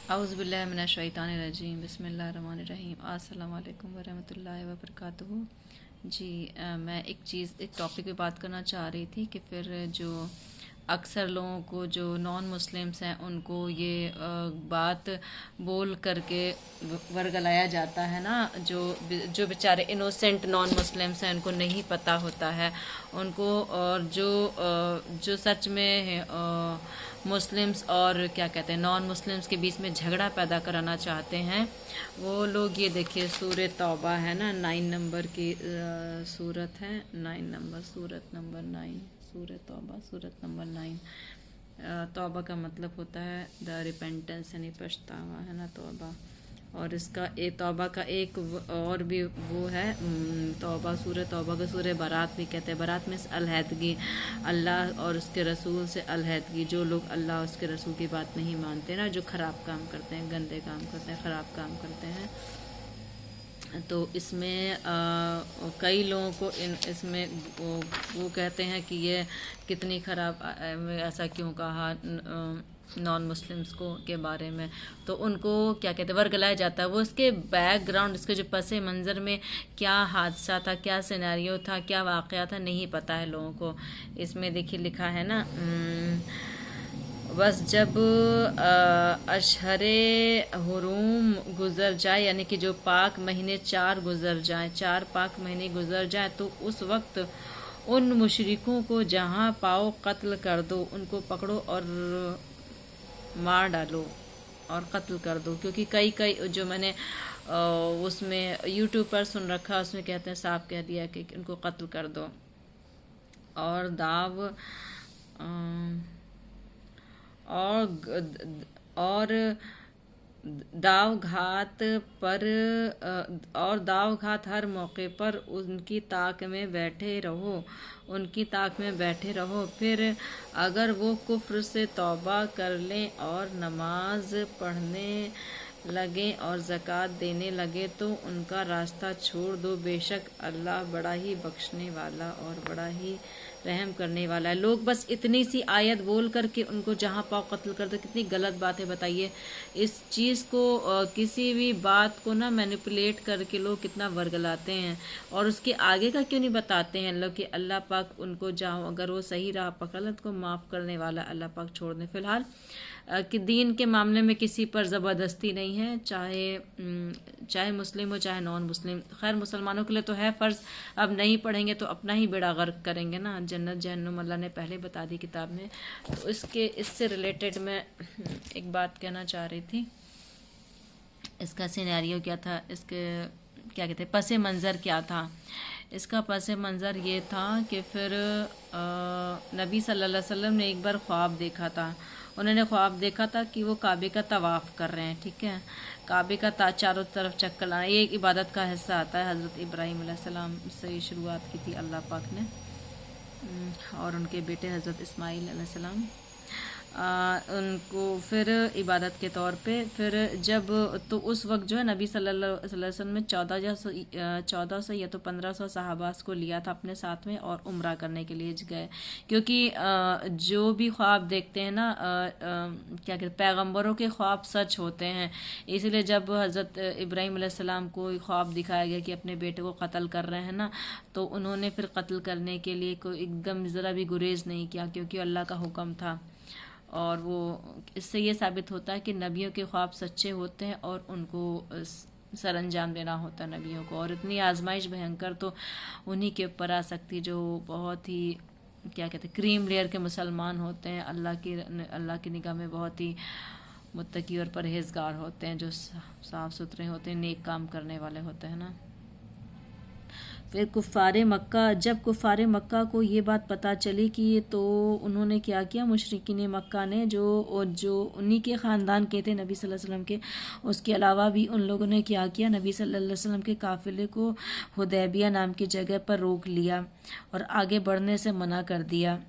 औज़ुबिल्लाहि मिनश्शैतानिर्रजीम बिस्मिल्लाहिर्रहमानिर्रहीम अस्सलाम वालेकुम वरहमतुल्लाहि वबरकातुहू। जी मैं एक टॉपिक पे बात करना चाह रही थी कि फिर जो अक्सर लोगों को जो नॉन मुस्लिम्स हैं उनको ये बात बोल करके वर्गलाया जाता है ना, जो बेचारे इनोसेंट नॉन मुस्लिम्स हैं उनको नहीं पता होता है उनको, और जो सच में मुस्लिम्स और क्या कहते हैं नॉन मुस्लिम्स के बीच में झगड़ा पैदा कराना चाहते हैं वो लोग। ये देखिए सूरह तौबा है ना, 9 नंबर की सूरत है, 9 नंबर, सूरत नंबर 9, सूरह तौबा सूरत नंबर 9। तौबा का मतलब होता है द रिपेंटेंस, यानी पछतावा है ना, तौबा। और इसका तौबा का एक और भी वो है, तौबा, सूरह तौबा को सूरह बारात भी कहते हैं। बारात में अलहदगी, अल्लाह और उसके रसूल से अलहदगी। जो लोग अल्लाह और उसके रसूल की बात नहीं मानते ना, जो ख़राब काम करते हैं, गंदे काम करते हैं, ख़राब काम करते हैं, तो इसमें कई लोगों को इसमें वो कहते हैं कि ये कितनी ख़राब, ऐसा क्यों कहा नॉन मुस्लिम्स को के बारे में, तो उनको क्या कहते हैं वर्गलाया जाता है। वो इसके बैकग्राउंड, इसके जो पसे मंज़र में क्या हादसा था, क्या सिनेरियो था, क्या वाक़या था, नहीं पता है लोगों को। इसमें देखिए लिखा है ना, बस जब अशहरे हुरूम गुज़र जाए, यानी कि जो पाक महीने 4 गुज़र जाएं, 4 पाक महीने गुज़र जाएं, तो उस वक्त उन मुशरिकों को जहाँ पाओ कत्ल कर दो, उनको पकड़ो और मार डालो और कत्ल कर दो। क्योंकि कई जो मैंने उसमें यूट्यूब पर सुन रखा, उसमें कहते हैं, साफ कह दिया कि उनको कत्ल कर दो। और दाव घात पर और दाव घात हर मौके पर उनकी ताक में बैठे रहो, उनकी ताक में बैठे रहो। फिर अगर वो कुफ्र से तौबा कर लें और नमाज पढ़ने लगे और ज़कात देने लगे तो उनका रास्ता छोड़ दो। बेशक अल्लाह बड़ा ही बख्शने वाला और बड़ा ही रहम करने वाला है। लोग बस इतनी सी आयत बोल करके उनको जहाँ पाओ कत्ल कर दो। कितनी गलत बात है बताइए। इस चीज़ को किसी भी बात को ना मैनिपुलेट करके लोग कितना वर्गलाते हैं, और उसके आगे का क्यों नहीं बताते हैं लोग कि अल्लाह पाक उनको जहाँ, अगर वो सही राह पकड़ लें तो माफ़ करने वाला अल्लाह पाक छोड़ दें। फ़िलहाल कि दीन के मामले में किसी पर ज़बरदस्ती नहीं है, चाहे मुस्लिम हो चाहे नॉन मुस्लिम। खैर मुसलमानों के लिए तो है फ़र्ज़, अब नहीं पढ़ेंगे तो अपना ही बेड़ा गर्क करेंगे ना, जन्नत जहन्नुम अल्लाह ने पहले बता दी किताब में। तो इससे रिलेटेड मैं एक बात कहना चाह रही थी। इसका सिनेरियो क्या था, इसके क्या कहते हैं पसे मंज़र क्या था। इसका पसे मंज़र ये था कि फिर नबी सल्लल्लाहु अलैहि वसल्लम ने एक बार ख्वाब देखा था। उन्होंने ख्वाब देखा था कि वो काबे का तवाफ़ कर रहे हैं, ठीक है, काबे का चारों तरफ चक्कर लाना। ये एक इबादत का हिस्सा आता है। हज़रत इब्राहीम अलैहिस्सलाम से शुरुआत की थी अल्लाह पाक ने, और उनके बेटे हज़रत इस्माईल अलैहिस्सलाम, उनको फिर इबादत के तौर पे फिर जब, तो उस वक्त जो है नबी सल्लल्लाहु अलैहि वसल्लम में 1400 या तो 1500 सहाबास को लिया था अपने साथ में, और उम्रा करने के लिए गए। क्योंकि जो भी ख्वाब देखते हैं ना, क्या कहते हैं, पैगंबरों के ख्वाब सच होते हैं। इसलिए जब हज़रत इब्राहीम अलैहिस्सलाम को ख्वाब दिखाया गया कि अपने बेटे को कत्ल कर रहे हैं ना, तो उन्होंने फिर कत्ल करने के लिए कोई एकदम ज़रा भी गुरेज नहीं किया, क्योंकि अल्लाह का हुक्म था। और वो इससे ये साबित होता है कि नबियों के ख्वाब सच्चे होते हैं और उनको सरअंजाम देना होता है नबियों को। और इतनी आजमाइश भयंकर तो उन्हीं के ऊपर आ सकती जो बहुत ही क्या कहते हैं क्रीम लेयर के मुसलमान होते हैं, अल्लाह की निगाह में बहुत ही मुत्तकी और परहेजगार होते हैं, जो साफ़ सुथरे होते हैं, नेक काम करने वाले होते हैं ना। फिर जब कुफ़ारे मक्का को ये बात पता चली कि तो उन्होंने क्या किया, मुशरिकीन मक्का ने जो उन्हीं के ख़ानदान के थे नबी सल्लल्लाहु अलैहि वसल्लम के, उसके अलावा भी उन लोगों ने क्या किया, नबी सल्लल्लाहु अलैहि वसल्लम के काफ़िले को हुदैबिया नाम की जगह पर रोक लिया और आगे बढ़ने से मना कर दिया।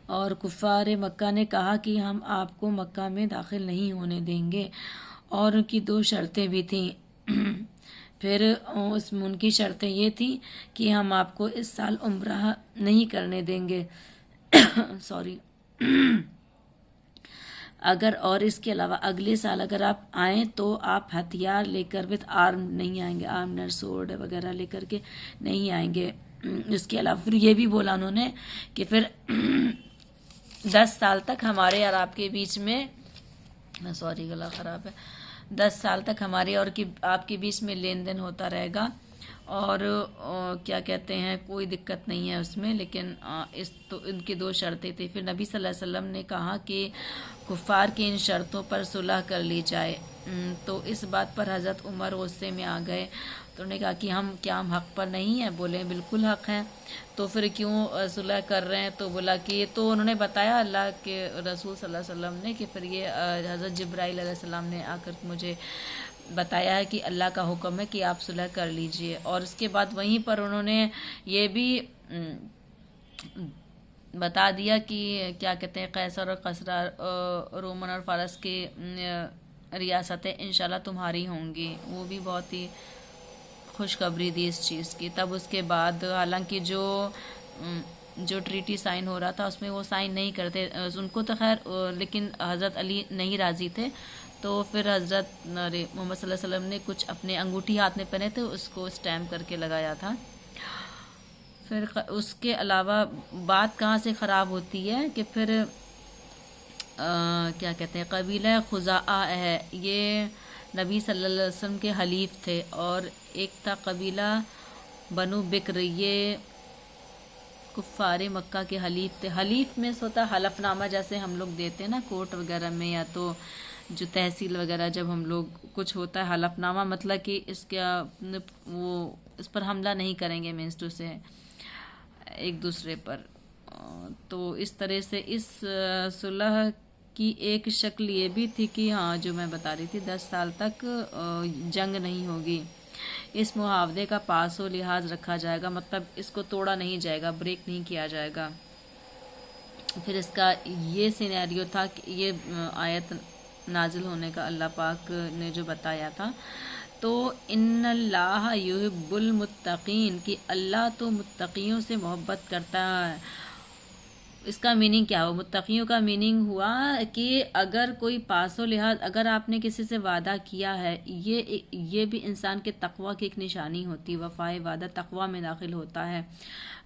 और कुफ़ारे मक्का ने कहा कि हम आपको मक्का में दाखिल नहीं होने देंगे, और उनकी 2 शर्तें भी थीं। फिर उसमें उनकी शर्तें ये थी कि हम आपको इस साल उम्रा नहीं करने देंगे। सॉरी। اگر اور اس کے علاوہ اگلے سال اگر آپ آئیں تو آپ ہتھیار لے کر وتھ آرم نہیں آئیں گے، آرمڈ سورڈ وغیرہ لے کر کے نہیں آئیں گے۔ اس کے علاوہ پھر یہ بھی بولا انہوں نے کہ پھر 10 سال تک ہمارے اور آپ کے بیچ میں، سوری گلا خراب ہے، 10 سال تک ہمارے اور آپ کے بیچ میں لین دین ہوتا رہے گا، اور کیا کہتے ہیں کوئی دقت نہیں ہے اس میں، لیکن تو ان کی 2 شرطیں تھیں۔ پھر نبی صلی اللہ علیہ وسلم نے کہا کہ کفار کی ان شرطوں پر صلح کر لی جائے۔ تو اس بات پر حضرت عمر غصے میں آ گئے، تو انہوں نے کہا کہ ہم حق پر نہیں ہیں؟ بولے بالکل حق ہیں، تو پھر کیوں صلح کر رہے ہیں؟ تو بولا کہ تو انہوں نے بتایا اللہ کے رسول صلی اللہ علیہ وسلم نے کہ پھر یہ حضرت جبرائیل علیہ السلام نے آ کر مجھے بتایا ہے کہ اللہ کا حکم ہے کہ آپ صلح کر لیجئے۔ اور اس کے بعد وہیں پر انہوں نے یہ بھی بتا دیا کہ کیا کہتے ہیں قیصر اور قیصر، رومن اور فارس کی ریاستیں انشاءاللہ تمہاری ہوں گی۔ وہ بھی بہت ہی خوشخبری دی اس چیز کی۔ تب اس کے بعد حالانکہ جو ٹریٹی سائن ہو رہا تھا اس میں وہ سائن نہیں کرتے ان کو تو خیر، لیکن حضرت علی نہیں راضی تھے، تو پھر حضرت محمد صلی اللہ علیہ وسلم نے کچھ اپنے انگوٹھی ہاتھ میں پہنے تھے، اس کو اسٹیمپ کر کے لگایا تھا۔ پھر اس کے علاوہ بات کہاں سے خراب ہوتی ہے کہ پھر کیا کہتے ہیں قبیلہ خزاعہ ہے، یہ نبی صلی اللہ علیہ وسلم کے حلیف تھے، اور ایک تھا قبیلہ بنو بکر، یہ کفار مکہ کے حلیف تھے۔ حلیف میں ہوتا حلف نامہ جیسے ہم لوگ دیتے ہیں نا کورٹ وغیرہ میں، یا تو جو تحصیل وغیرہ جب ہم لوگ کچھ ہوتا ہے حلف نامہ، مطلب کہ اس پر حملہ نہیں کریں گے، مینس ٹو سے ایک دوسرے پر۔ تو اس طرح سے اس صلح کی ایک شکل یہ بھی تھی کہ ہاں جو میں بتا رہی تھی 10 سال تک جنگ نہیں ہوگی۔ اس معاہدے کا پاس و لحاظ رکھا جائے گا، مطلب اس کو توڑا نہیں جائے گا، بریک نہیں کیا جائے گا۔ پھر اس کا یہ سینیریو تھا کہ یہ آیت نازل ہونے کا اللہ پاک نے جو بتایا تھا، تو ان اللہ یحب المتقین، کہ اللہ تو متقیوں سے محبت کرتا ہے۔ اس کا میننگ کیا ہوا؟ متقیوں کا میننگ ہوا کہ اگر کوئی پاس و لحاظ، اگر آپ نے کسی سے وعدہ کیا ہے، یہ بھی انسان کے تقوی کی ایک نشانی ہوتی ہے، وفائے وعدہ تقوی میں داخل ہوتا ہے۔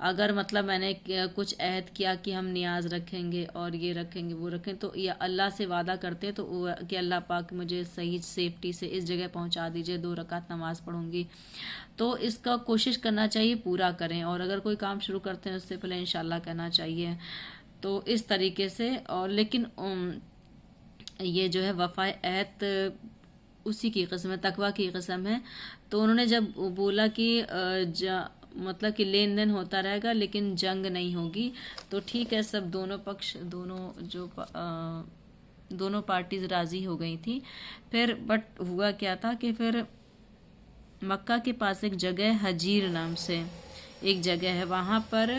اگر مطلب میں نے کچھ عہد کیا کہ ہم نیاز رکھیں گے اور یہ رکھیں گے وہ رکھیں، تو یہ اللہ سے وعدہ کرتے تو کہ اللہ پاک مجھے صحیح سیفٹی سے اس جگہ پہنچا دیجئے، 2 رکعت نماز پڑھوں گی، تو اس کا کوشش کرنا چاہیے پورا کریں، اور اگر کوئی کام شروع کرتے ہیں اس سے پہلے انشاءاللہ کہنا چاہیے۔ تو اس طریقے سے، اور لیکن یہ جو ہے وفائے عہد اسی کی قسم ہے، تقوی کی قسم ہے۔ تو انہوں نے جب بولا کہ مطلب کہ لین دین ہوتا رہے گا لیکن جنگ نہیں ہوگی، تو ٹھیک ہے، سب دونوں پارٹیز راضی ہو گئی تھی۔ پھر بٹ ہوا کیا تھا کہ پھر مکہ کے پاس ایک جگہ حجیر نام سے ایک جگہ ہے، وہاں پر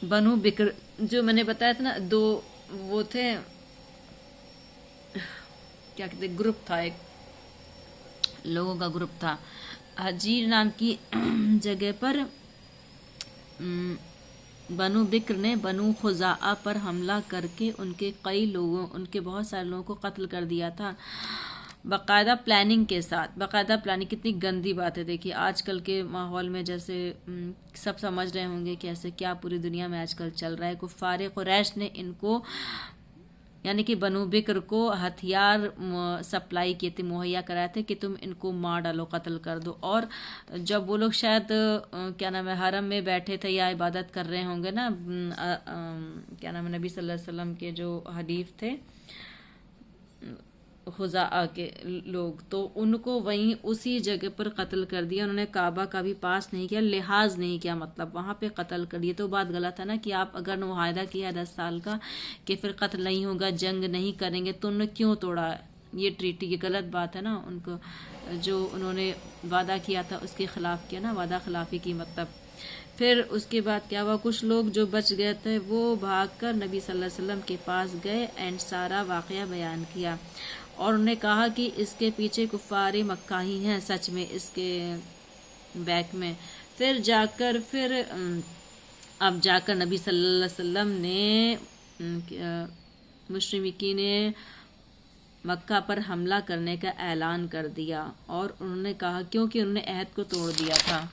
بنو بکر جو میں نے بتایا تھا نا، 2 وہ تھے، کیا کہتے گروپ تھا، ایک لوگوں کا گروپ تھا، حجیر نام کی جگہ پر بنو بکر نے بنو خزاعہ پر حملہ کر کے ان کے بہت سارے لوگوں کو قتل کر دیا تھا، باقاعدہ پلاننگ کے ساتھ۔ باقاعدہ پلاننگ، کتنی گندی بات ہے، دیکھیے آج کل کے ماحول میں جیسے سب سمجھ رہے ہوں گے کہ ایسے کیا پوری دنیا میں آج کل چل رہا ہے۔ کفار قریش نے ان کو، یعنی کہ بنو بکر کو ہتھیار سپلائی کیے تھے، مہیا کرائے تھے کہ تم ان کو مار ڈالو، قتل کر دو۔ اور جب وہ لوگ شاید کیا نام ہے حرم میں بیٹھے تھے یا عبادت کر رہے ہوں گے نا، کیا نام ہے نبی صلی اللہ علیہ وسلم کے جو حلیف تھے خزاعہ کے لوگ، تو ان کو وہیں اسی جگہ پر قتل کر دیا۔ انہوں نے کعبہ کا بھی پاس نہیں کیا، لحاظ نہیں کیا، مطلب وہاں پہ قتل کر دیا۔ تو بات غلط ہے نا کہ آپ اگر معاہدہ کیا ہے 10 سال کا کہ پھر قتل نہیں ہوگا، جنگ نہیں کریں گے، تو انہوں نے کیوں توڑا یہ ٹریٹی؟ یہ غلط بات ہے نا، ان کو جو انہوں نے وعدہ کیا تھا اس کے خلاف کیا نا، وعدہ خلافی کی مطلب۔ پھر اس کے بعد کیا ہوا، کچھ لوگ جو بچ گئے تھے وہ بھاگ کر نبی صلی اللہ علیہ وسلم کے پاس گئے اینڈ سارا واقعہ بیان کیا، اور انہوں نے کہا کہ اس کے پیچھے کفار مکہ ہی ہیں سچ میں، اس کے بیک میں۔ پھر جا کر نبی صلی اللہ علیہ وسلم نے मुशरिकीन ने मक्का पर हमला करने का ऐलान कर दिया और उन्होंने कहा, क्योंकि उन्होंने अहद को तोड़ दिया था।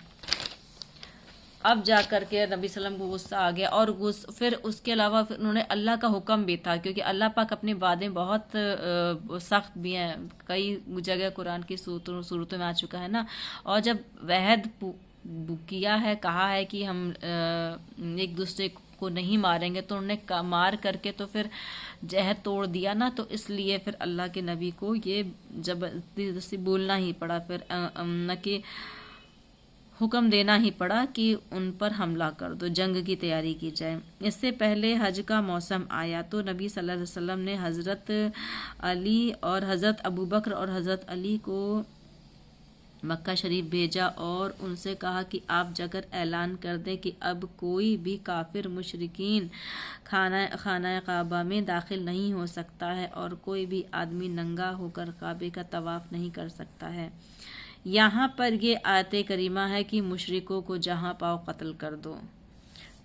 अब जा कर के नबी सल्लम को गुस्सा आ गया, और फिर उसके अलावा फिर उन्होंने अल्लाह का हुक्म भी था, क्योंकि अल्लाह पाक अपनी बातें बहुत सख्त भी हैं, कई जगह कुरान की सूरतों में आ चुका है ना। और जब वहद किया है, कहा है कि हम एक दूसरे को नहीं मारेंगे, तो उन्होंने मार करके तो फिर जहद तोड़ दिया ना, तो इसलिए फिर अल्लाह के नबी को ये जबरदस्ती बोलना ही पड़ा, फिर न कि हुक्म देना ही पड़ा कि उन पर हमला कर दो, जंग की तैयारी की जाए। इससे पहले हज का मौसम आया तो नबी सल्लल्लाहु अलैहि वसल्लम ने हज़रत अली और हज़रत अबू बकर और हज़रत अली को मक्का शरीफ भेजा और उनसे कहा कि आप जाकर ऐलान कर दें कि अब कोई भी काफिर मुशरिकीन खाना काबा में दाखिल नहीं हो सकता है और कोई भी आदमी नंगा होकर काबे का तवाफ़ नहीं कर सकता है। यहाँ पर ये आयत करीमा है कि मुशरिकों को जहाँ पाओ कत्ल कर दो।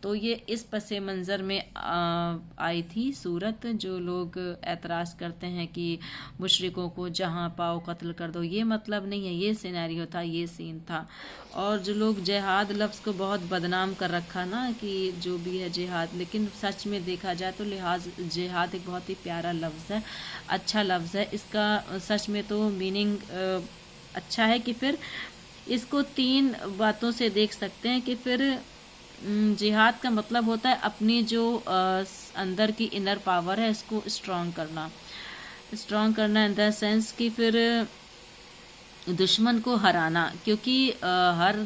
तो ये इस पसे मंज़र में आई थी सूरत। जो लोग एतराज़ करते हैं कि मुशरिकों को जहाँ पाओ कत्ल कर दो, ये मतलब नहीं है, ये सिनेरियो था, ये सीन था। और जो लोग जिहाद लफ्ज़ को बहुत बदनाम कर रखा ना कि जो भी है जिहाद, लेकिन सच में देखा जाए तो जिहाद एक बहुत ही प्यारा लफ्ज़ है, अच्छा लफ्ज़ है। इसका सच में तो मीनिंग अच्छा है कि फिर इसको 3 बातों से देख सकते हैं कि फिर जिहाद का मतलब होता है अपनी जो अंदर की इनर पावर है इसको स्ट्रॉन्ग करना इन द सेंस कि फिर दुश्मन को हराना। क्योंकि हर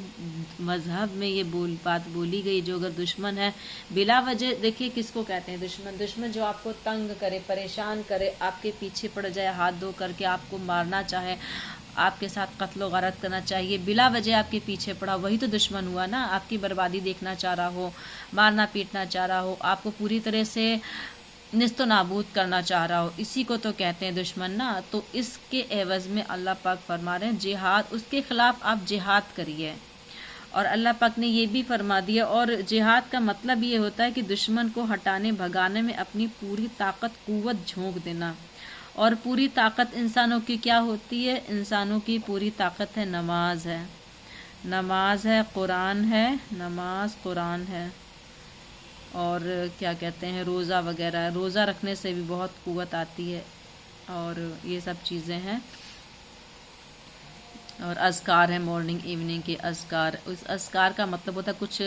मज़हब में ये बात बोली गई, जो अगर दुश्मन है बिला वजह, देखिए किसको कहते हैं दुश्मन जो आपको तंग करे, परेशान करे, आपके पीछे पड़ जाए हाथ धो करके, आपको मारना चाहे, आपके साथ कत्ल गारत करना चाहिए, बिला वजह आपके पीछे पड़ा, वही तो दुश्मन हुआ ना। आपकी बर्बादी देखना चाह रहा हो, मारना पीटना चाह रहा हो, आपको पूरी तरह से निस्तो नाबूद करना चाह रहा हो, इसी को तो कहते हैं दुश्मन ना। तो इसके एवज़ में अल्लाह पाक फरमा रहे हैं जिहाद, उसके ख़िलाफ़ आप जिहाद करिए। और अल्लाह पाक ने ये भी फरमा दिया, और जिहाद का मतलब ये होता है कि दुश्मन को हटाने भगाने में अपनी पूरी ताकत कुव्वत झोंक देना। और पूरी ताकत इंसानों की क्या होती है? इंसानों की पूरी ताकत है नमाज है, कुरान है, नमाज कुरान है, और क्या कहते हैं रोज़ा वगैरह। रोज़ा रखने से भी बहुत कुव्वत आती है, और ये सब चीज़ें हैं। और अज़कार है, मॉर्निंग इवनिंग के अज़कार। उस अज़कार का मतलब होता है कुछ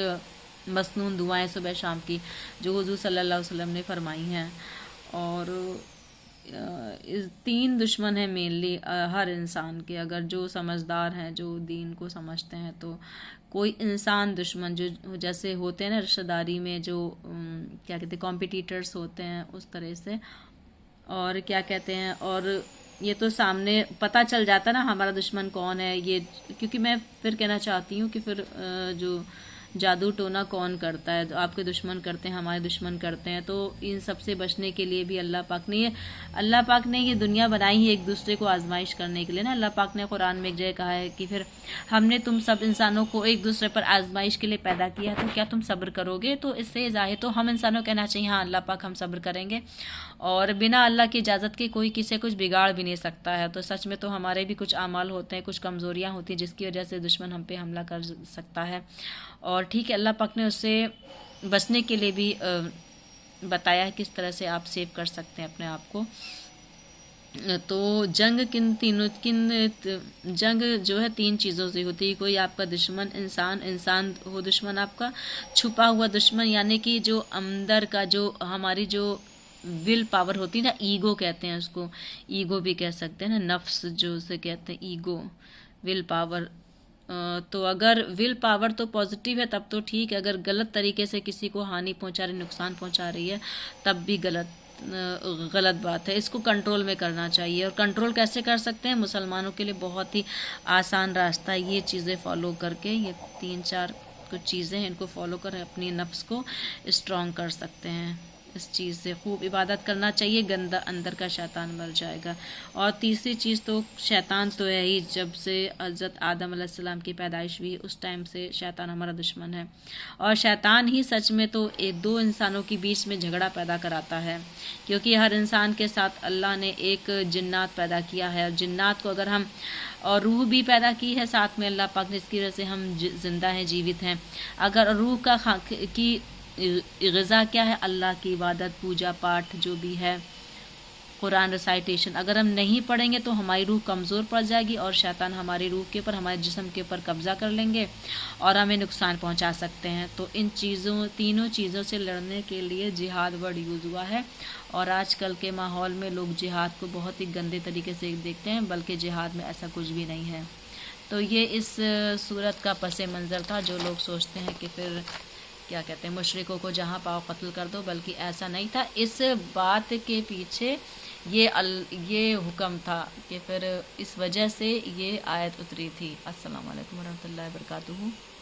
मसनून दुआएं सुबह शाम की, जो हुज़ूर सल्लल्लाहु अलैहि वसल्लम ने फरमाई हैं। और 3 दुश्मन हैं मेनली हर इंसान के, अगर जो समझदार हैं, जो दीन को समझते हैं, तो कोई इंसान दुश्मन जो जैसे होते हैं ना रिश्तेदारी में, जो क्या कहते हैं कॉम्पिटिटर्स होते हैं, उस तरह से। और क्या कहते हैं, और ये तो सामने पता चल जाता ना हमारा दुश्मन कौन है ये। क्योंकि मैं फिर कहना चाहती हूँ कि फिर जो जादू टोना कौन करता है, तो आपके दुश्मन करते हैं, हमारे दुश्मन करते हैं। तो इन सब से बचने के लिए भी अल्लाह पाक ने ये दुनिया बनाई है एक दूसरे को आजमाइश करने के लिए ना। अल्लाह पाक ने कुरान में एक जगह कहा है कि फिर हमने तुम सब इंसानों को एक दूसरे पर आजमाइश के लिए पैदा किया, तो क्या तुम सब्र करोगे? तो इससे जाहिर तो हम इंसानों को कहना चाहिए हाँ अल्लाह पाक हम सब्र करेंगे, और बिना अल्लाह की इजाज़त के कोई किसी कुछ बिगाड़ भी नहीं सकता है। तो सच में तो हमारे भी कुछ आमाल होते हैं, कुछ कमज़ोरियाँ होती हैं, जिसकी वजह से दुश्मन हम पे हमला कर सकता है। और ठीक है, अल्लाह पाक ने उससे बचने के लिए भी बताया है किस तरह से आप सेव कर सकते हैं अपने आप को। तो जंग जो है 3 चीज़ों से होती है। कोई आपका दुश्मन इंसान हो दुश्मन आपका, छुपा हुआ दुश्मन यानी कि जो अंदर का जो हमारी जो विल पावर होती है ना, ईगो कहते हैं उसको, ईगो भी कह सकते हैं ना, नफ्स जो उसे कहते हैं ईगो, विल पावर। तो अगर विल पावर तो पॉजिटिव है तब तो ठीक है, अगर गलत तरीके से किसी को हानि पहुंचा रही, नुकसान पहुंचा रही है, तब भी गलत बात है। इसको कंट्रोल में करना चाहिए। और कंट्रोल कैसे कर सकते हैं? मुसलमानों के लिए बहुत ही आसान रास्ता है, ये चीज़ें फॉलो करके, ये 3-4 कुछ चीज़ें हैं, इनको फॉलो कर अपनी नफ्स को स्ट्रॉन्ग कर सकते हैं। اس چیز سے خوب عبادت کرنا چاہیے، گندا اندر کا شیطان مر جائے گا۔ اور تیسری چیز تو شیطان تو ہے ہی، جب سے حضرت آدم علیہ السلام کی پیدائش ہوئی اس ٹائم سے شیطان ہمارا دشمن ہے، اور شیطان ہی سچ میں تو دو انسانوں کے بیچ میں جھگڑا پیدا کراتا ہے، کیونکہ ہر انسان کے ساتھ اللہ نے ایک جنات پیدا کیا ہے، اور جنات کو اگر ہم اور روح بھی پیدا کی ہے ساتھ میں اللہ پاک نے، اس کی وجہ سے ہم زندہ ہیں، جیوت ہیں۔ اگر روح کی غذا کیا ہے؟ اللہ کی عبادت، پوجا پاٹ جو بھی ہے، قرآن ریسائٹیشن، اگر ہم نہیں پڑھیں گے تو ہماری روح کمزور پڑ جائے گی، اور شیطان ہماری روح کے اوپر، ہمارے جسم کے اوپر قبضہ کر لیں گے اور ہمیں نقصان پہنچا سکتے ہیں۔ تو ان تینوں چیزوں سے لڑنے کے لیے جہاد ورڈ یوز ہوا ہے، اور آج کل کے ماحول میں لوگ جہاد کو بہت ہی گندے طریقے سے دیکھتے ہیں، بلکہ جہاد میں ایسا کچھ بھی نہیں ہے۔ تو یہ اس صورت کا پس منظر تھا، جو لوگ سوچتے ہیں کہ پھر کیا کہتے ہیں مشرکوں کو جہاں پاؤ قتل کر دو، بلکہ ایسا نہیں تھا۔ اس بات کے پیچھے یہ حکم تھا کہ پھر اس وجہ سے یہ آیت اتری تھی۔ السلام علیکم ورحمۃ اللہ وبرکاتہ۔